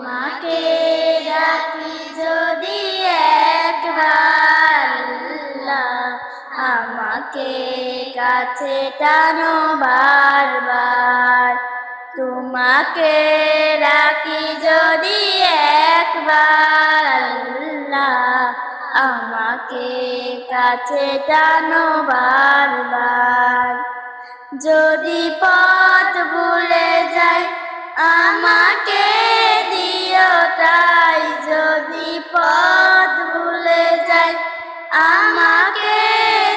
তোমাকে ডাকি যদি একবার আল্লাহ, আমাকে কাছে টানো বারবার। তোমাকে ডাকি যদি একবার আল্লাহ, আমাকে কাছে টানো বারবার। যদি পথ ভুলে যাই আমাকে দিও তাই, যদি পথ ভুলে যাই আমাকে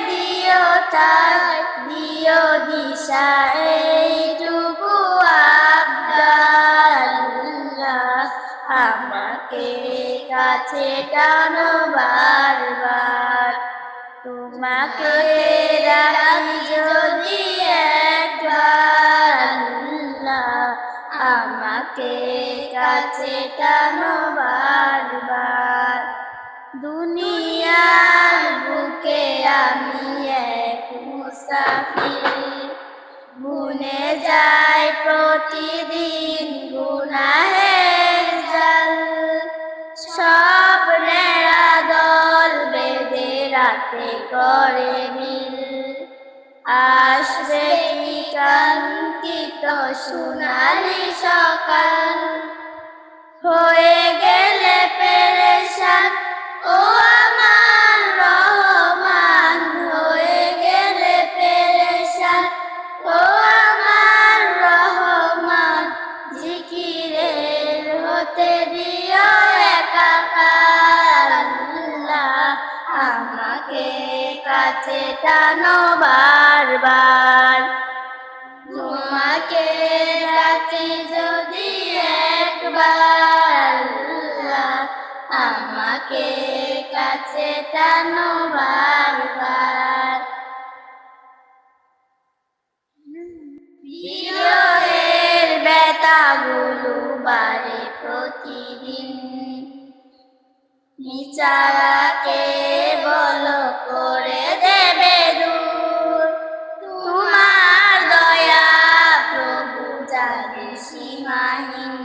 দিও তাই, দিও দিশা এইটুকু আবদার আল্লাহ, আমাকে কাছে টানো বারবার। তোমাকে ডাকি যদি একবার আল্লাহ, আমাকে কাছে টানো বারবার। দুনিয়ার বুকে আমি এক মুসাফির, বুনে যাই প্রতিদিন গুনাহের জাল। স্বপ্নেরা দল বেঁধে রাতে করে মিল, আসবে কি কাঙ্ক্ষিত সোনালি সকাল। হয়ে গেলে পেরেশান ও আমার রহমান, হয়ে গেলে পেরেশান ও আমার রহমান। জিকিরের হতে দিও একাকার আল্লাহ, আমাকে কাছে টানো বারবার। তোমাকে ডাকি যদি একবার আল্লাহ, আমাকে কাছে টানো বারবার। বিরহের ব্যথাগুলো বাড়ে প্রতিদিন, বিচারাকে বলো করে দেবে দূর। তোমার দয়া প্রভু জানে সীমাহীন,